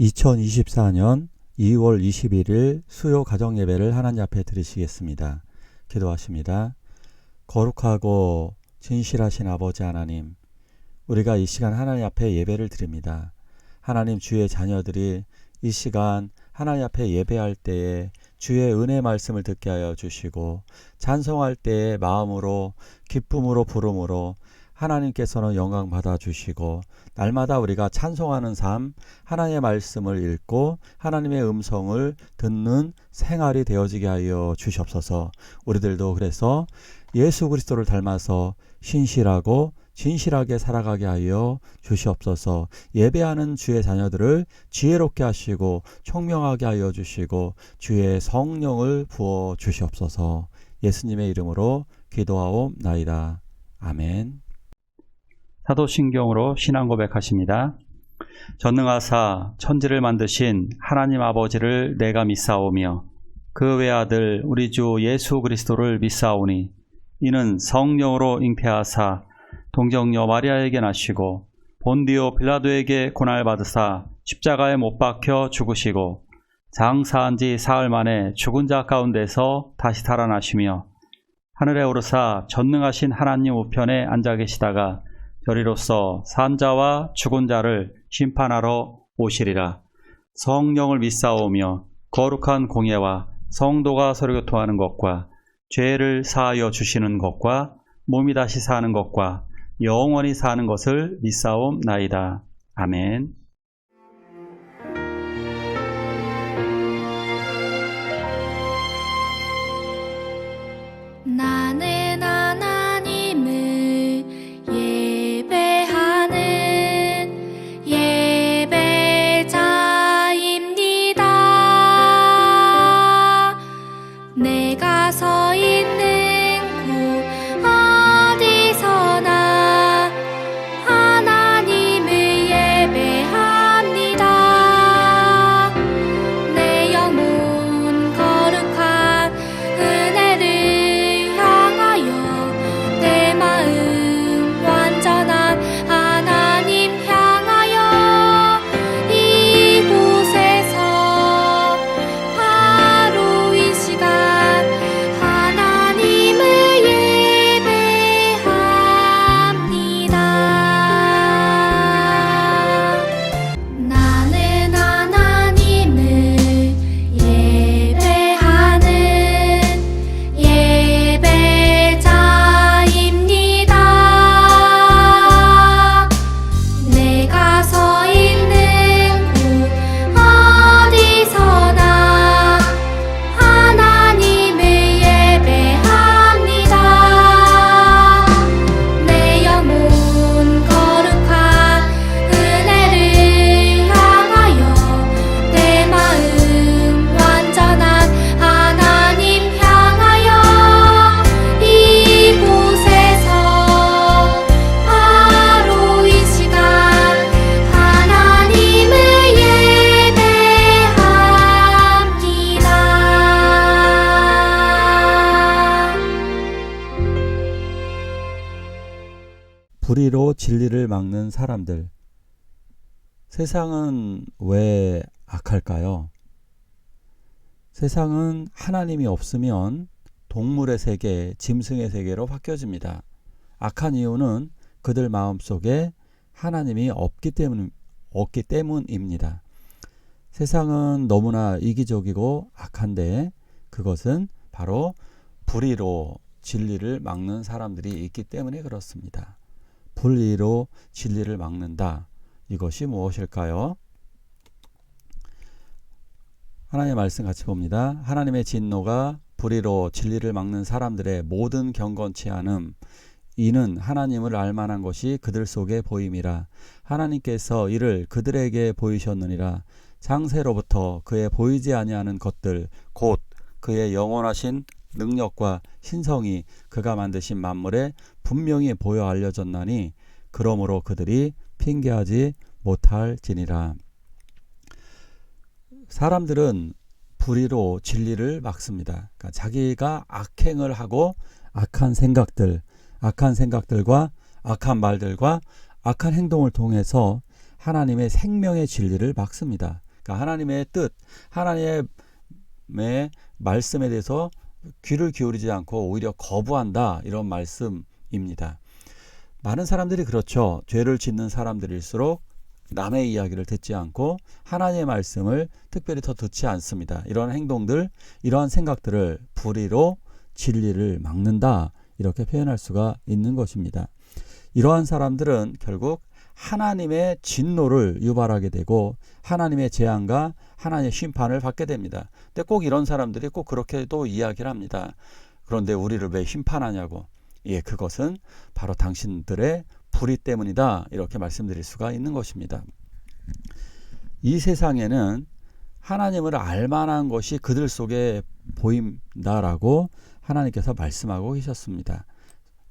2024년 2월 21일 수요 가정예배를 하나님 앞에 드리시겠습니다. 기도하십니다. 거룩하고 진실하신 아버지 하나님, 우리가 이 시간 하나님 앞에 예배를 드립니다. 하나님, 주의 자녀들이 이 시간 하나님 앞에 예배할 때에 주의 은혜 말씀을 듣게 하여 주시고, 찬송할 때에 마음으로 기쁨으로 부름으로 하나님께서는 영광 받아 주시고, 날마다 우리가 찬송하는 삶, 하나님의 말씀을 읽고 하나님의 음성을 듣는 생활이 되어지게 하여 주시옵소서. 우리들도 그래서 예수 그리스도를 닮아서 신실하고 진실하게 살아가게 하여 주시옵소서. 예배하는 주의 자녀들을 지혜롭게 하시고 총명하게 하여 주시고 주의 성령을 부어 주시옵소서. 예수님의 이름으로 기도하옵나이다. 아멘. 사도신경으로 신앙 고백하십니다. 전능하사 천지를 만드신 하나님 아버지를 내가 믿사오며 그 외아들 우리 주 예수 그리스도를 믿사오니 이는 성령으로 잉태하사 동정녀 마리아에게 나시고 본디오 빌라도에게 고난받으사 십자가에 못 박혀 죽으시고 장사한 지 사흘 만에 죽은 자 가운데서 다시 살아나시며 하늘에 오르사 전능하신 하나님 우편에 앉아 계시다가 저리로서 산 자와 죽은 자를 심판하러 오시리라. 성령을 믿사오며 거룩한 공예와 성도가 서로 교통하는 것과 죄를 사하여 주시는 것과 몸이 다시 사는 것과 영원히 사는 것을 믿사옵나이다. 아멘. 나는 하나님을 예배하는 예배자입니다. 내가 서 있는 곳 어디서나 하나님을 예배합니다. 내 영혼 거룩한 은혜를 향하여 내 마음 완전한 하나님 향하여 이곳에서 바로 이 시간 하나님을 예배합니다. 나는 하나님을 예배하는 예배자입니다. 내가 서 있는 곳 어디서나 하나님을 예배합니다. 내 영혼 거룩한 은혜를 향하여 내 마음 완전한 하나님 향하여 이곳에서 바로 이 시간 하나님을 예배합니다. 불의로 진리를 막는 사람들. 세상은 왜 악할까요? 세상은 하나님이 없으면 동물의 세계, 짐승의 세계로 바뀌어집니다. 악한 이유는 그들 마음속에 하나님이 없기 때문입니다. 세상은 너무나 이기적이고 악한데 그것은 바로 불의로 진리를 막는 사람들이 있기 때문에 그렇습니다. 불의로 진리를 막는다. 이것이 무엇일까요? 하나님의 말씀 같이 봅니다. 하나님의 진노가 불의로 진리를 막는 사람들의 모든 경건치 않음, 이는 하나님을 알만한 것이 그들 속에 보임이라. 하나님께서 이를 그들에게 보이셨느니라. 창세로부터 그의 보이지 아니하는 것들 곧 그의 영원하신 능력과 신성이 그가 만드신 만물에 분명히 보여 알려졌나니 그러므로 그들이 핑계하지 못할지니라. 사람들은 불의로 진리를 막습니다. 그러니까 자기가 악행을 하고 악한 생각들과 악한 말들과 악한 행동을 통해서 하나님의 생명의 진리를 막습니다. 그러니까 하나님의 뜻, 하나님의 말씀에 대해서 귀를 기울이지 않고 오히려 거부한다, 이런 말씀입니다. 많은 사람들이 그렇죠. 죄를 짓는 사람들일수록 남의 이야기를 듣지 않고 하나님의 말씀을 특별히 더 듣지 않습니다. 이런 행동들, 이러한 생각들을 불의로 진리를 막는다, 이렇게 표현할 수가 있는 것입니다. 이러한 사람들은 결국 하나님의 진노를 유발하게 되고 하나님의 재앙과 하나님의 심판을 받게 됩니다. 근데 꼭 이런 사람들이 꼭 그렇게도 이야기를 합니다. 그런데 우리를 왜 심판하냐고. 예, 그것은 바로 당신들의 불의 때문이다, 이렇게 말씀드릴 수가 있는 것입니다. 이 세상에는 하나님을 알만한 것이 그들 속에 보인다라고 하나님께서 말씀하고 계셨습니다.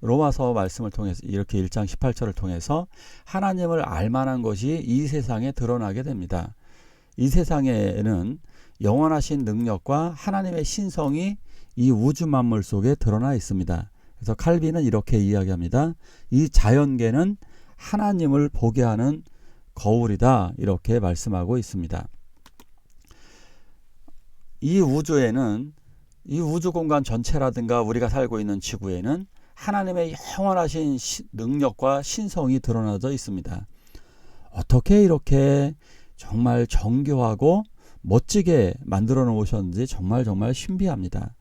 로마서 말씀을 통해서 이렇게 1장 18절을 통해서 하나님을 알만한 것이 이 세상에 드러나게 됩니다. 이 세상에는 영원하신 능력과 하나님의 신성이 이 우주 만물 속에 드러나 있습니다. 그래서 칼빈은 이렇게 이야기합니다. 이 자연계는 하나님을 보게 하는 거울이다, 이렇게 말씀하고 있습니다. 이 우주에는, 이 우주 공간 전체라든가 우리가 살고 있는 지구에는 하나님의 영원하신 능력과 신성이 드러나져 있습니다. 어떻게 이렇게 정말 정교하고 멋지게 만들어 놓으셨는지 정말 신비합니다.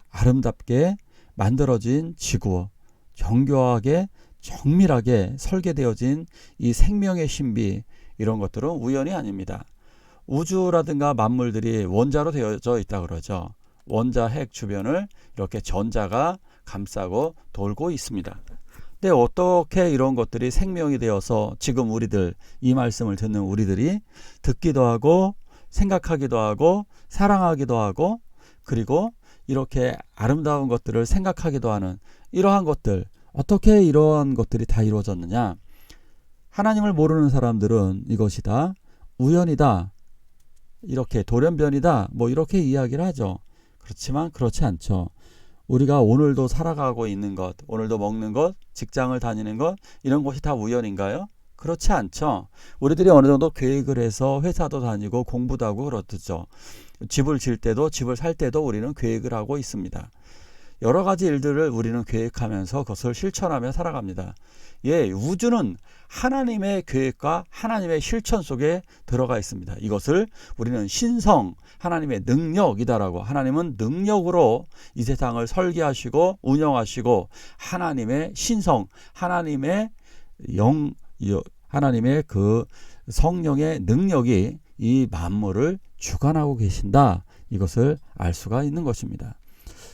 아름답게 만들어진 지구, 정교하게 정밀하게 설계되어진 이 생명의 신비, 이런 것들은 우연이 아닙니다. 우주라든가 만물들이 원자로 되어져 있다 그러죠. 원자 핵 주변을 이렇게 전자가 감싸고 돌고 있습니다. 근데 어떻게 이런 것들이 생명이 되어서 지금 우리들, 이 말씀을 듣는 우리들이 듣기도 하고 생각하기도 하고 사랑하기도 하고 그리고 이렇게 아름다운 것들을 생각하기도 하는 이러한 것들, 어떻게 이러한 것들이 다 이루어졌느냐? 하나님을 모르는 사람들은 이것이 다 우연이다, 이렇게 돌연변이다, 뭐 이렇게 이야기를 하죠. 그렇지만 그렇지 않죠. 우리가 오늘도 살아가고 있는 것, 오늘도 먹는 것, 직장을 다니는 것, 이런 것이 다 우연인가요? 그렇지 않죠. 우리들이 어느 정도 계획을 해서 회사도 다니고 공부도 하고 그렇듯죠. 집을 질 때도, 집을 살 때도 우리는 계획을 하고 있습니다. 여러 가지 일들을 우리는 계획하면서 그것을 실천하며 살아갑니다. 예, 우주는 하나님의 계획과 하나님의 실천 속에 들어가 있습니다. 이것을 우리는 신성, 하나님의 능력이다라고, 하나님은 능력으로 이 세상을 설계하시고 운영하시고 하나님의 신성, 하나님의 하나님의 그 성령의 능력이 이 만물을 주관하고 계신다, 이것을 알 수가 있는 것입니다.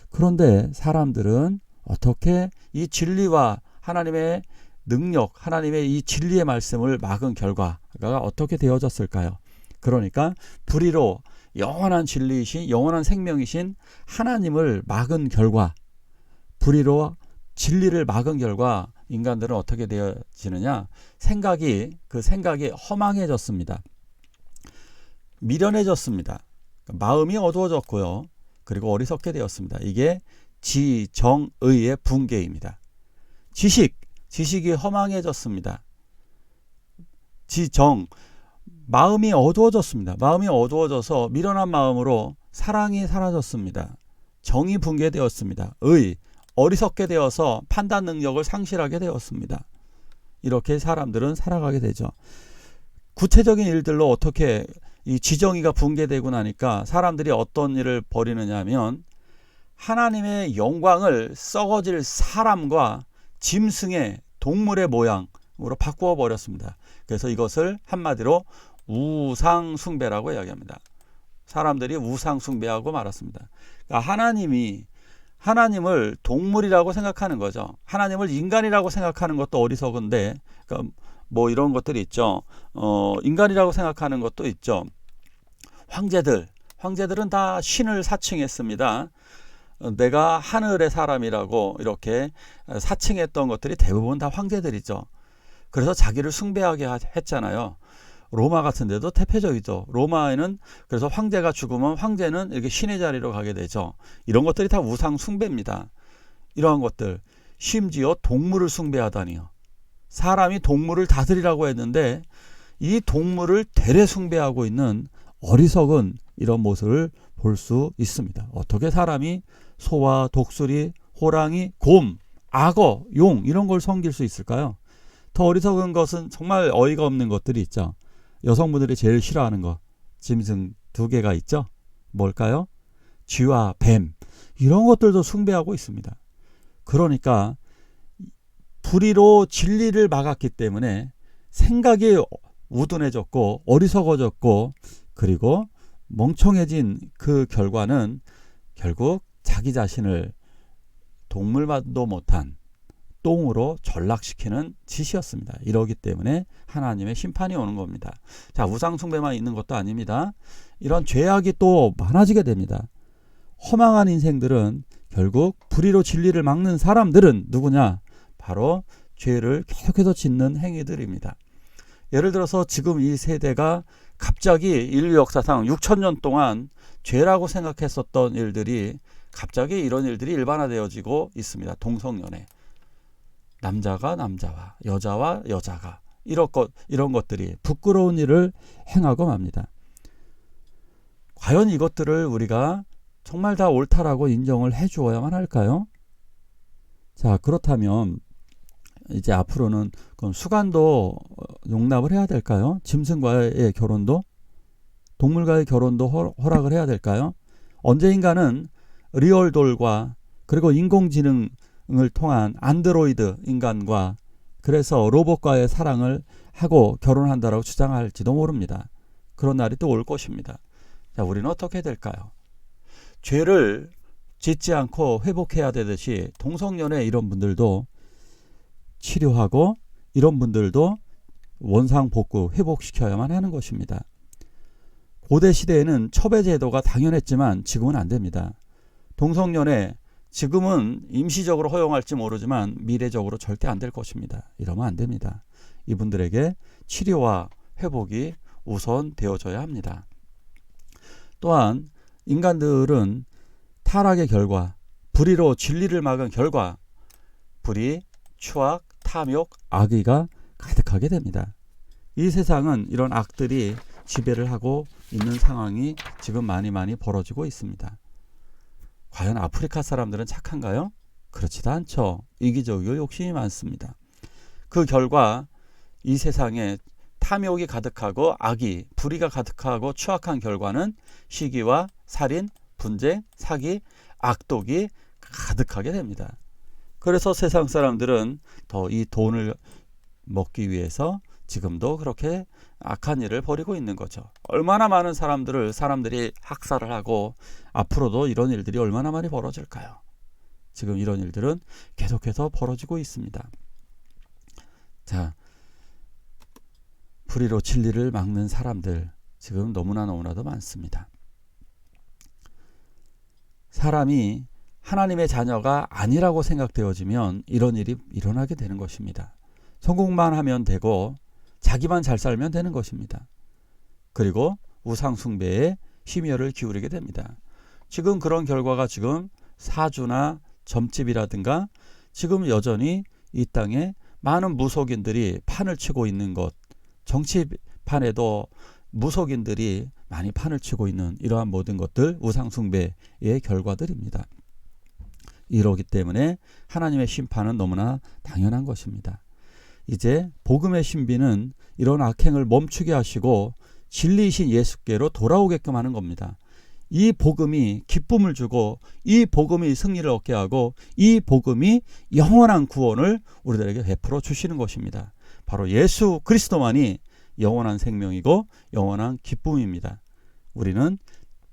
그런데 사람들은 어떻게 이 진리와 하나님의 능력, 하나님의 이 진리의 말씀을 막은 결과가 어떻게 되어졌을까요? 그러니까 불의로 영원한 진리이신, 영원한 생명이신 하나님을 막은 결과, 불의로 진리를 막은 결과 인간들은 어떻게 되어지느냐? 그 생각이 허망해졌습니다. 미련해졌습니다. 마음이 어두워졌고요. 그리고 어리석게 되었습니다. 이게 지정의의 붕괴입니다. 지식이 허망해졌습니다. 마음이 어두워졌습니다. 마음이 어두워져서 미련한 마음으로 사랑이 사라졌습니다. 정이 붕괴되었습니다. 어리석게 되어서 판단 능력을 상실하게 되었습니다. 이렇게 사람들은 살아가게 되죠. 구체적인 일들로 어떻게 이 지정의가 붕괴되고 나니까 사람들이 어떤 일을 벌이느냐 하면 하나님의 영광을 썩어질 사람과 짐승의 동물의 모양으로 바꾸어 버렸습니다. 그래서 이것을 한마디로 우상숭배라고 이야기합니다. 사람들이 우상숭배하고 말았습니다. 그러니까 하나님을 동물이라고 생각하는 거죠. 하나님을 인간이라고 생각하는 것도 어리석은데, 그러니까 뭐 이런 것들이 있죠. 인간이라고 생각하는 것도 있죠. 황제들은 다 신을 사칭했습니다. 내가 하늘의 사람이라고 이렇게 사칭했던 것들이 대부분 다 황제들이죠. 그래서 자기를 숭배하게 했잖아요. 로마 같은 데도 대표적이죠. 로마에는 그래서 황제가 죽으면 황제는 이렇게 신의 자리로 가게 되죠. 이런 것들이 다 우상 숭배입니다. 이러한 것들, 심지어 동물을 숭배하다니요. 사람이 동물을 다스리라고 했는데 이 동물을 대래 숭배하고 있는 어리석은 이런 모습을 볼 수 있습니다. 어떻게 사람이 소와 독수리, 호랑이, 곰, 악어, 용 이런 걸 섬길 수 있을까요? 더 어리석은 것은 정말 어이가 없는 것들이 있죠. 여성분들이 제일 싫어하는 거 짐승 2개가 있죠. 뭘까요? 쥐와 뱀 이런 것들도 숭배하고 있습니다. 그러니까 불의로 진리를 막았기 때문에 생각이 우둔해졌고 어리석어졌고 그리고 멍청해진 그 결과는 결국 자기 자신을 동물만도 못한 똥으로 전락시키는 짓이었습니다. 이러기 때문에 하나님의 심판이 오는 겁니다. 자, 우상숭배만 있는 것도 아닙니다. 이런 죄악이 또 많아지게 됩니다. 허망한 인생들은 결국 불의로 진리를 막는 사람들은 누구냐? 바로 죄를 계속해서 짓는 행위들입니다. 예를 들어서 지금 이 세대가 갑자기 인류 역사상 6,000년 동안 죄라고 생각했었던 일들이 갑자기 이런 일들이 일반화되어지고 있습니다. 동성연애. 남자가 남자와 여자와 여자가 이런 것들이 부끄러운 일을 행하고 맙니다. 과연 이것들을 우리가 정말 다 옳다라고 인정을 해 주어야만 할까요? 자, 그렇다면 이제 앞으로는 그럼 수간도 용납을 해야 될까요? 짐승과의 결혼도? 동물과의 결혼도 허락을 해야 될까요? 언제인가는 리얼돌과 그리고 인공지능을 통한 안드로이드 인간과 그래서 로봇과의 사랑을 하고 결혼한다라고 주장할지도 모릅니다. 그런 날이 또 올 것입니다. 자, 우리는 어떻게 될까요? 죄를 짓지 않고 회복해야 되듯이 동성연애 이런 분들도 치료하고 이런 분들도 원상복구 회복시켜야만 하는 것입니다. 고대 시대에는 첩외제도가 당연했지만 지금은 안 됩니다. 동성연애 지금은 임시적으로 허용할지 모르지만 미래적으로 절대 안 될 것입니다. 이러면 안 됩니다. 이분들에게 치료와 회복이 우선 되어져야 합니다. 또한 인간들은 타락의 결과, 불의로 진리를 막은 결과 불의, 추악, 탐욕, 악의가 가득하게 됩니다. 이 세상은 이런 악들이 지배를 하고 있는 상황이 지금 많이 벌어지고 있습니다. 과연 아프리카 사람들은 착한가요? 그렇지도 않죠. 이기적이고 욕심이 많습니다. 그 결과 이 세상에 탐욕이 가득하고 악이, 불의가 가득하고 추악한 결과는 시기와 살인, 분쟁, 사기, 악독이 가득하게 됩니다. 그래서 세상 사람들은 더 이 돈을 먹기 위해서 지금도 그렇게 악한 일을 벌이고 있는 거죠. 얼마나 많은 사람들이 학살을 하고 앞으로도 이런 일들이 얼마나 많이 벌어질까요? 지금 이런 일들은 계속해서 벌어지고 있습니다. 자, 불의로 진리를 막는 사람들 지금 너무나도 많습니다. 사람이 하나님의 자녀가 아니라고 생각되어지면 이런 일이 일어나게 되는 것입니다. 성공만 하면 되고 자기만 잘 살면 되는 것입니다. 그리고 우상숭배에 심혈을 기울이게 됩니다. 지금 그런 결과가 지금 사주나 점집이라든가 지금 여전히 이 땅에 많은 무속인들이 판을 치고 있는 것, 정치판에도 무속인들이 많이 판을 치고 있는 이러한 모든 것들 우상숭배의 결과들입니다. 이러기 때문에 하나님의 심판은 너무나 당연한 것입니다. 이제 복음의 신비는 이런 악행을 멈추게 하시고 진리이신 예수께로 돌아오게끔 하는 겁니다. 이 복음이 기쁨을 주고 이 복음이 승리를 얻게 하고 이 복음이 영원한 구원을 우리들에게 베풀어 주시는 것입니다. 바로 예수 그리스도만이 영원한 생명이고 영원한 기쁨입니다. 우리는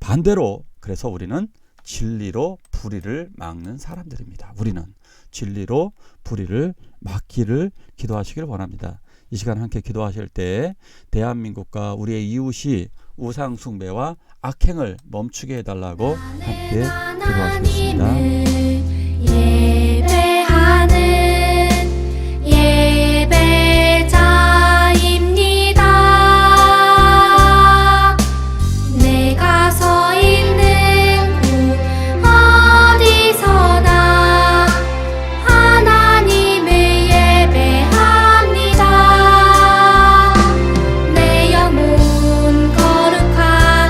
반대로 그래서 우리는 진리로 불의를 막는 사람들입니다. 우리는 진리로 불의를 막기를 기도하시길 원합니다. 이 시간 함께 기도하실 때 대한민국과 우리의 이웃이 우상숭배와 악행을 멈추게 해달라고 함께 기도하시겠습니다. 예배하는 예배자입니다. 내가 서 있는 곳 어디서나 하나님을 예배합니다. 내 영혼 거룩한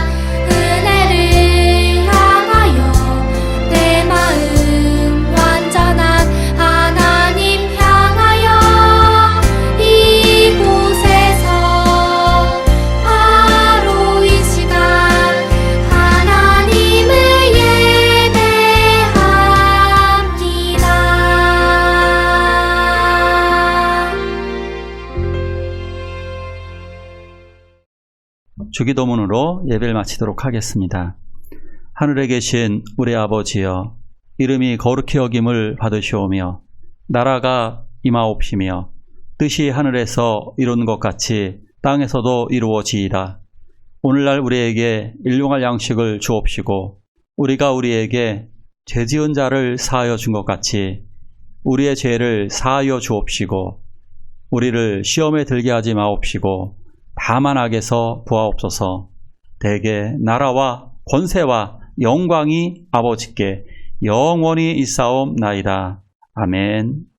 주기도문으로 예배를 마치도록 하겠습니다. 하늘에 계신 우리 아버지여, 이름이 거룩히 여김을 받으시오며 나라가 임하옵시며 뜻이 하늘에서 이루는 것 같이 땅에서도 이루어지이다. 오늘날 우리에게 일용할 양식을 주옵시고 우리가 우리에게 죄 지은 자를 사하여 준 것 같이 우리의 죄를 사하여 주옵시고 우리를 시험에 들게 하지 마옵시고 다만 악에서 구하옵소서. 대개 나라와 권세와 영광이 아버지께 영원히 있사옵나이다. 아멘.